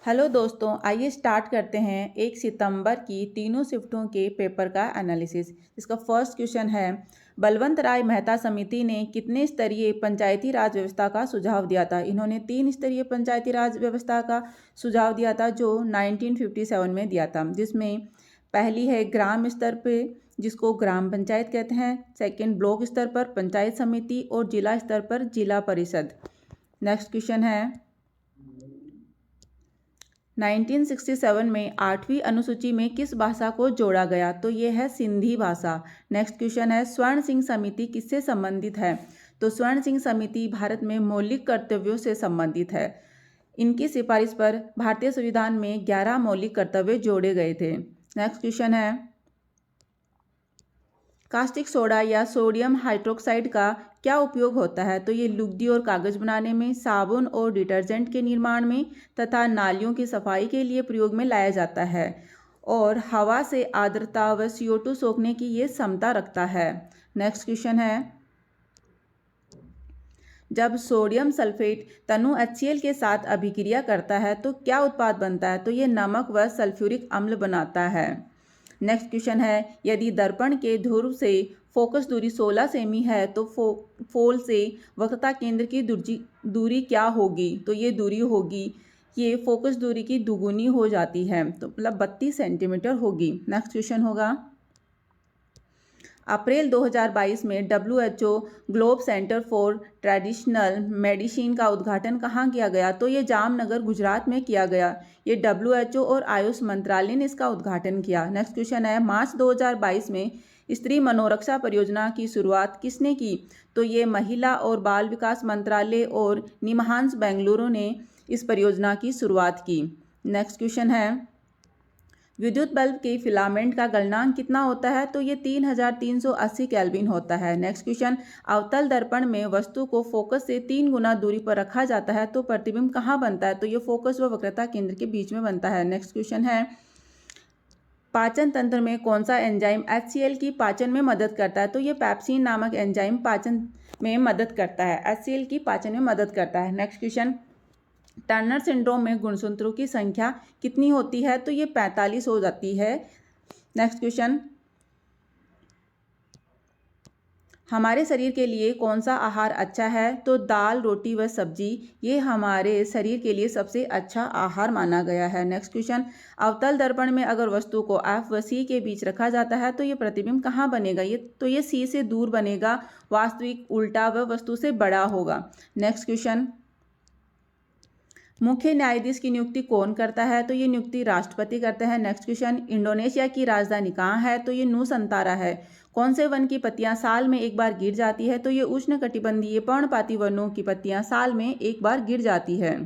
Hello दोस्तों, आइए start करते हैं 1 सितंबर की तीनों शिफ्टों के पेपर का एनालिसिस। इसका फर्स्ट क्वेश्चन है, बलवंत राय मेहता समिति ने कितने स्तरीय पंचायती राज व्यवस्था का सुझाव दिया था? इन्होंने 3 स्तरीय पंचायती राज व्यवस्था का सुझाव दिया था जो 1957 में दिया था, जिसमें पहली है ग्राम स्तर पे जिसको ग्राम पंचायत कहते हैं, सेकेंड ब्लॉक स्तर पर पंचायत समिति और जिला स्तर पर जिला परिषद। नेक्स्ट क्वेश्चन है 1967 में 8वीं अनुसूची में किस भाषा को जोड़ा गया? तो ये है सिंधी भाषा। नेक्स्ट क्वेश्चन है, स्वर्ण सिंह समिति किससे संबंधित है? तो स्वर्ण सिंह समिति भारत में मौलिक कर्तव्यों से संबंधित है। इनकी सिफारिश पर भारतीय संविधान में 11 मौलिक कर्तव्य जोड़े गए थे। नेक्स्ट क्वेश्चन है, कास्टिक सोडा या सोडियम हाइड्रोक्साइड का क्या उपयोग होता है? तो ये लुगदी और कागज बनाने में, साबुन और डिटर्जेंट के निर्माण में तथा नालियों की सफाई के लिए प्रयोग में लाया जाता है और हवा से आर्द्रता व CO2 सोखने की ये क्षमता रखता है। नेक्स्ट क्वेश्चन है, जब सोडियम सल्फेट तनु HCl के साथ अभिक्रिया करता है तो क्या उत्पाद बनता है? तो ये नमक व सल्फ्यूरिक अम्ल बनाता है। नेक्स्ट क्वेश्चन है, यदि दर्पण के ध्रुव से फोकस दूरी 16 सेमी है तो फोल से वक्रता केंद्र की दूरी क्या होगी? तो ये दूरी होगी, ये फोकस दूरी की दुगुनी हो जाती है, तो मतलब 32 सेंटीमीटर होगी। नेक्स्ट क्वेश्चन होगा, अप्रैल 2022 में WHO globe centre for traditional medicine का उद्घाटन कहाँ किया गया? तो ये जामनगर गुजरात में किया गया। ये WHO और आयुष मंत्रालय ने इसका उद्घाटन किया। नेक्स्ट क्वेश्चन है, मार्च 2022 में स्त्री मनोरक्षा परियोजना की शुरुआत किसने की? तो ये महिला और बाल विकास मंत्रालय और निमहांस बेंगलुरु ने इस परियोजना की शुरुआत की। नेक्स्ट क्वेश्चन है, विद्युत बल्ब के फिलामेंट का गलनांक कितना होता है? तो ये 3380 केल्विन होता है। नेक्स्ट क्वेश्चन, अवतल दर्पण में वस्तु को फोकस से 3 गुना दूरी पर रखा जाता है तो प्रतिबिंब कहाँ बनता है? तो ये फोकस व वक्रता केंद्र के बीच में बनता है। नेक्स्ट क्वेश्चन है, पाचन तंत्र में कौन सा एंजाइम HCl की पाचन में मदद करता है? तो ये पेप्सिन नामक एंजाइम पाचन में मदद करता है, HCl की पाचन में मदद करता है। नेक्स्ट क्वेश्चन, टर्नर सिंड्रोम में गुणसूत्रों की संख्या कितनी होती है? तो ये 45 हो जाती है। नेक्स्ट क्वेश्चन, हमारे शरीर के लिए कौन सा आहार अच्छा है? तो दाल, रोटी व सब्जी ये हमारे शरीर के लिए सबसे अच्छा आहार माना गया है। नेक्स्ट क्वेश्चन, अवतल दर्पण में अगर वस्तु को F व C के बीच रखा जाता है तो ये प्रतिबिंब कहाँ बनेगा? ये C से दूर बनेगा, वास्तविक उल्टा व वस्तु से बड़ा होगा। नेक्स्ट क्वेश्चन, मुख्य न्यायाधीश की नियुक्ति कौन करता है? तो ये नियुक्ति राष्ट्रपति करते हैं। नेक्स्ट क्वेश्चन, इंडोनेशिया की राजधानी कहाँ है? तो ये नूसंतारा है। कौन से वन की पत्तियां साल में एक बार गिर जाती है? तो ये उष्णकटिबंधीय पर्णपाती वनों की पत्तियां साल में एक बार गिर जाती है।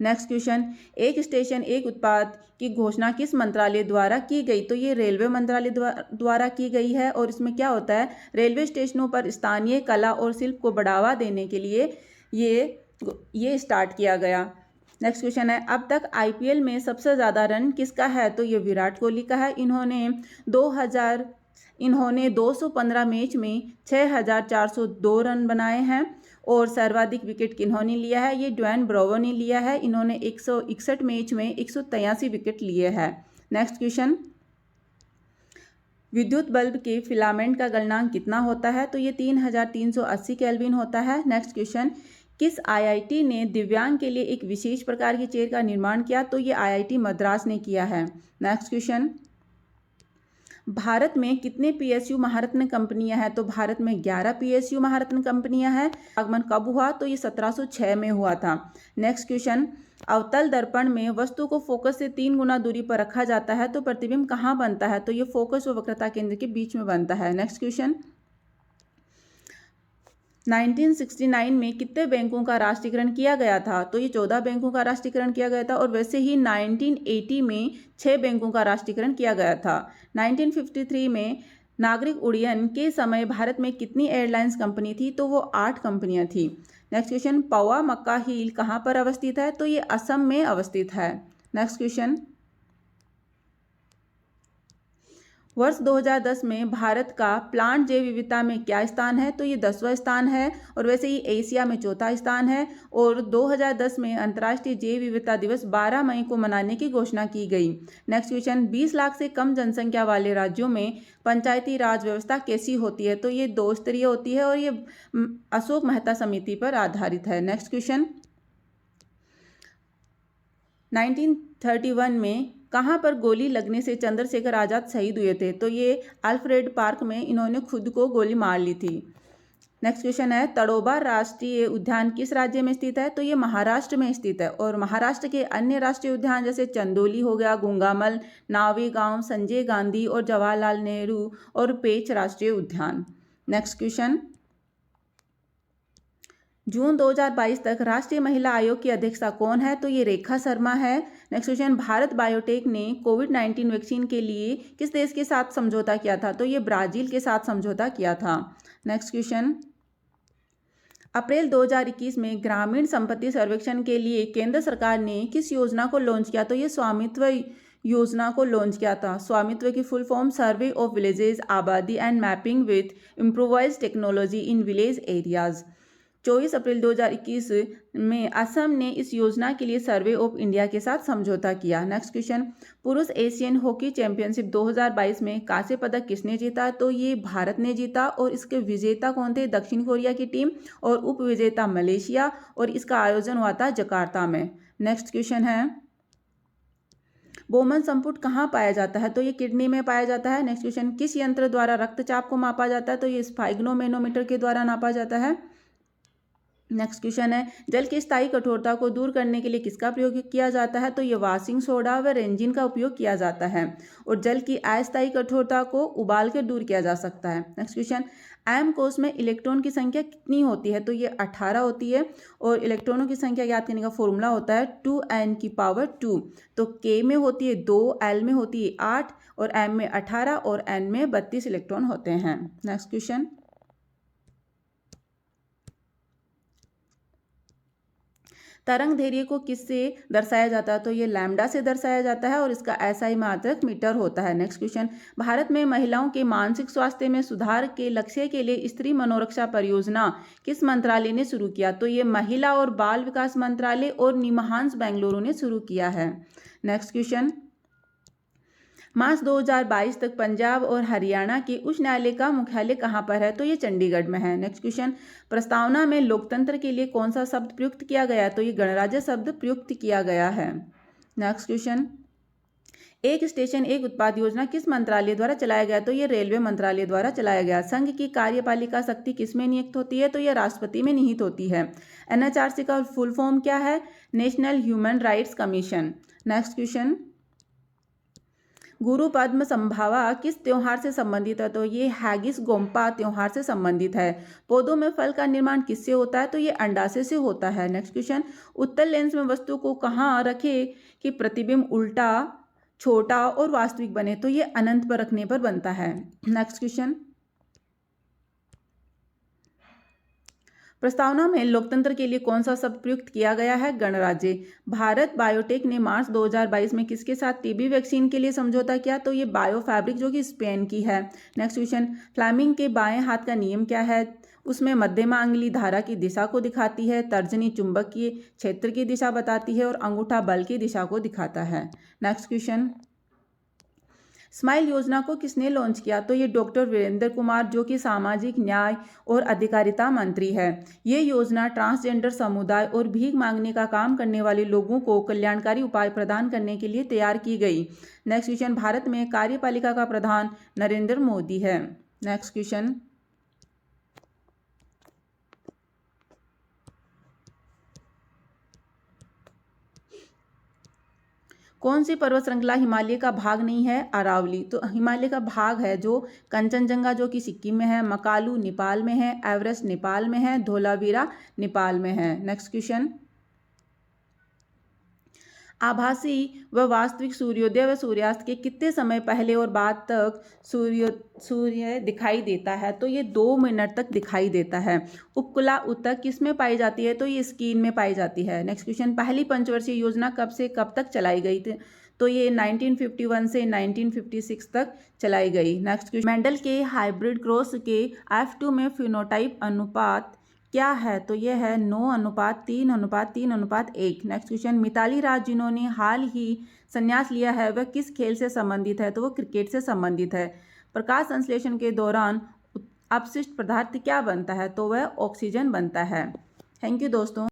नेक्स्ट क्वेश्चन, एक स्टेशन एक उत्पाद की घोषणा किस मंत्रालय द्वारा की गई? तो ये रेलवे मंत्रालय द्वारा की गई है और इसमें क्या होता है, रेलवे स्टेशनों पर स्थानीय कला और शिल्प को बढ़ावा देने के लिए ये स्टार्ट किया गया। नेक्स्ट क्वेश्चन है, अब तक IPL में सबसे ज़्यादा रन किसका है? तो ये विराट कोहली का है। इन्होंने 215 मैच में 6402 रन बनाए हैं और सर्वाधिक विकेट किन्होंने लिया है? ये ड्वेन ब्रावो ने लिया है। इन्होंने 161 मैच में 183 विकेट लिए हैं। नेक्स्ट क्वेश्चन, विद्युत बल्ब के फिलामेंट का गलनांक कितना होता है? तो ये 3380 केल्विन होता है। नेक्स्ट क्वेश्चन, किस IIT ने दिव्यांग के लिए एक विशेष प्रकार की चेयर का निर्माण किया? तो ये IIT मद्रास ने किया है। नेक्स्ट क्वेश्चन, भारत में कितने PSU महारत्न कंपनियां हैं? तो भारत में 11 PSU महारत्न कंपनियां हैं। आगमन कब हुआ? तो ये 1706 में हुआ था। नेक्स्ट क्वेश्चन, अवतल दर्पण में वस्तु को फोकस से 3 गुना दूरी पर रखा जाता है तो प्रतिबिंब कहाँ बनता है? तो ये फोकस व वक्रता केंद्र के बीच में बनता है। नेक्स्ट क्वेश्चन, 1969 में कितने बैंकों का राष्ट्रीयकरण किया गया था? तो ये 14 बैंकों का राष्ट्रीयकरण किया गया था और वैसे ही 1980 में 6 बैंकों का राष्ट्रीयकरण किया गया था। 1953 में नागरिक उड्डयन के समय भारत में कितनी एयरलाइंस कंपनी थी? तो वो 8 कंपनियां थी। नेक्स्ट क्वेश्चन, पौवा मक्का हिल कहाँ पर अवस्थित है? तो ये असम में अवस्थित है। नेक्स्ट क्वेश्चन, वर्ष 2010 में भारत का प्लांट जैव विविधता में क्या स्थान है? तो ये 10वां स्थान है और वैसे ही एशिया में चौथा स्थान है। और 2010 में अंतर्राष्ट्रीय जैव विविधता दिवस 12 मई को मनाने की घोषणा की गई। नेक्स्ट क्वेश्चन, 20 लाख से कम जनसंख्या वाले राज्यों में पंचायती राज व्यवस्था कैसी होती है? तो ये 2 स्तरीय होती है और ये अशोक मेहता समिति पर आधारित है। नेक्स्ट क्वेश्चन, 1931 में कहाँ पर गोली लगने से चंद्रशेखर आजाद शहीद हुए थे? तो ये अल्फ्रेड पार्क में इन्होंने खुद को गोली मार ली थी। नेक्स्ट क्वेश्चन है, तड़ोबा राष्ट्रीय उद्यान किस राज्य में स्थित है? तो ये महाराष्ट्र में स्थित है। और महाराष्ट्र के अन्य राष्ट्रीय उद्यान जैसे चंदोली हो गया, गुंगामल, नावे गांव, संजय गांधी और जवाहरलाल नेहरू और पेंच राष्ट्रीय उद्यान। नेक्स्ट क्वेश्चन, जून 2022 तक राष्ट्रीय महिला आयोग की अध्यक्षा कौन है? तो ये रेखा शर्मा है। नेक्स्ट क्वेश्चन, भारत बायोटेक ने कोविड-19 वैक्सीन के लिए किस देश के साथ समझौता किया था? तो ये ब्राजील के साथ समझौता किया था। नेक्स्ट क्वेश्चन, अप्रैल 2021 में ग्रामीण संपत्ति सर्वेक्षण के लिए केंद्र सरकार ने किस योजना को लॉन्च किया? तो ये स्वामित्व योजना को लॉन्च किया था। स्वामित्व की full form survey of villages, Abadi and mapping with improvised technology in village areas. 24 April 2021 में असम ने इस योजना के लिए सर्वे ऑफ इंडिया के साथ समझौता किया। नेक्स्ट क्वेश्चन, पुरुष एशियन हॉकी चैंपियनशिप 2022 में कांस्य पदक किसने जीता? तो ये भारत ने जीता। और इसके विजेता कौन थे? दक्षिण कोरिया की टीम और उप विजेता मलेशिया। और इसका आयोजन हुआ था जकार्ता में। नेक्स्ट क्वेश्चन है, बोमन संपुट कहाँ पाया जाता है? तो ये किडनी में पाया जाता है। नेक्स्ट क्वेश्चन, किस यंत्र द्वारा रक्तचाप को मापा जाता है? तो ये स्फाइग्नोमेनोमीटर के द्वारा नापा जाता है। नेक्स्ट क्वेश्चन है, जल की स्थायी कठोरता को दूर करने के लिए किसका प्रयोग किया जाता है? तो ये वाशिंग सोडा व रेंजिन का उपयोग किया जाता है। और जल की अस्थायी कठोरता को उबाल कर दूर किया जा सकता है। नेक्स्ट क्वेश्चन, एम कोश में इलेक्ट्रॉन की संख्या कितनी होती है? तो ये 18 होती है। और इलेक्ट्रॉनों की संख्या ज्ञात करने का फॉर्मूला होता है 2n⁻²। तो k में होती है 2, l में होती है 8 और m में 18 और n में 32 इलेक्ट्रॉन होते हैं। नेक्स्ट क्वेश्चन, तरंग धैर्य को किससे दर्शाया जाता है? तो ये लैम्डा से दर्शाया जाता है और इसका SI मात्रक मीटर होता है। नेक्स्ट क्वेश्चन, भारत में महिलाओं के मानसिक स्वास्थ्य में सुधार के लक्ष्य के लिए स्त्री मनोरक्षा परियोजना किस मंत्रालय ने शुरू किया? तो ये महिला और बाल विकास मंत्रालय और निमहांस बेंगलुरु ने शुरू किया है। नेक्स्ट क्वेश्चन, मार्च 2022 तक पंजाब और हरियाणा के उच्च न्यायालय का मुख्यालय कहाँ पर है? तो ये चंडीगढ़ में है। नेक्स्ट क्वेश्चन, प्रस्तावना में लोकतंत्र के लिए कौन सा शब्द प्रयुक्त किया गया? तो ये गणराज्य शब्द प्रयुक्त किया गया है। नेक्स्ट क्वेश्चन, एक स्टेशन एक उत्पाद योजना किस मंत्रालय द्वारा चलाया गया? तो ये रेलवे मंत्रालय द्वारा चलाया गया। संघ की कार्यपालिका शक्ति किसमें नियुक्त होती है? तो ये राष्ट्रपति में निहित होती है। NHRC का फुल फॉर्म क्या है? National human rights commission. Next question, गुरु पद्म संभावा किस त्योहार से संबंधित है? तो ये हैगिस गोम्पा त्योहार से संबंधित है। पौधों में फल का निर्माण किससे होता है? तो ये अंडाशय से होता है। नेक्स्ट क्वेश्चन, उत्तल लेंस में वस्तु को कहाँ रखे कि प्रतिबिंब उल्टा, छोटा और वास्तविक बने? तो ये अनंत पर रखने पर बनता है। नेक्स्ट क्वेश्चन, प्रस्तावना में लोकतंत्र के लिए कौन सा शब्द प्रयुक्त किया गया है? गणराज्य। भारत बायोटेक ने मार्च 2022 में किसके साथ टीबी वैक्सीन के लिए समझौता किया? तो ये बायोफैब्रिक जो कि स्पेन की है। नेक्स्ट क्वेश्चन, फ्लेमिंग के बाएं हाथ का नियम क्या है? उसमें मध्यमा अंगुली धारा की दिशा को दिखाती है, तर्जनी चुंबकीय क्षेत्र की दिशा बताती है और अंगूठा बल की दिशा को दिखाता है। नेक्स्ट क्वेश्चन, स्माइल योजना को किसने लॉन्च किया? तो ये डॉक्टर वीरेंद्र कुमार जो कि सामाजिक न्याय और अधिकारिता मंत्री है। ये योजना ट्रांसजेंडर समुदाय और भीख मांगने का काम करने वाले लोगों को कल्याणकारी उपाय प्रदान करने के लिए तैयार की गई। नेक्स्ट क्वेश्चन, भारत में कार्यपालिका का प्रधान नरेंद्र मोदी है। नेक्स्ट क्वेश्चन, कौन सी पर्वत श्रृंखला हिमालय का भाग नहीं है? अरावली। तो हिमालय का भाग है जो कंचनजंगा जो कि सिक्किम में है, मकालू नेपाल में है, एवरेस्ट नेपाल में है, धोलावीरा नेपाल में है। नेक्स्ट क्वेश्चन, आभासी व वास्तविक सूर्योदय व सूर्यास्त के कितने समय पहले और बाद तक सूर्य दिखाई देता है? तो ये 2 मिनट तक दिखाई देता है। उपकला ऊतक किस में पाई जाती है? तो ये स्किन में पाई जाती है। नेक्स्ट क्वेश्चन, पहली पंचवर्षीय योजना कब से कब तक चलाई गई थी? तो ये 1951 से 1956 तक चलाई गई। नेक्स्ट क्वेश्चन, मेंडल के हाइब्रिड क्रॉस के F2 में फिनोटाइप अनुपात क्या है? तो यह है 9:3:3:1। नेक्स्ट क्वेश्चन, मिताली राज जिन्होंने हाल ही संन्यास लिया है वह किस खेल से संबंधित है? तो वो क्रिकेट से संबंधित है। प्रकाश संश्लेषण के दौरान अपशिष्ट पदार्थ क्या बनता है? तो वह ऑक्सीजन बनता है। थैंक यू दोस्तों।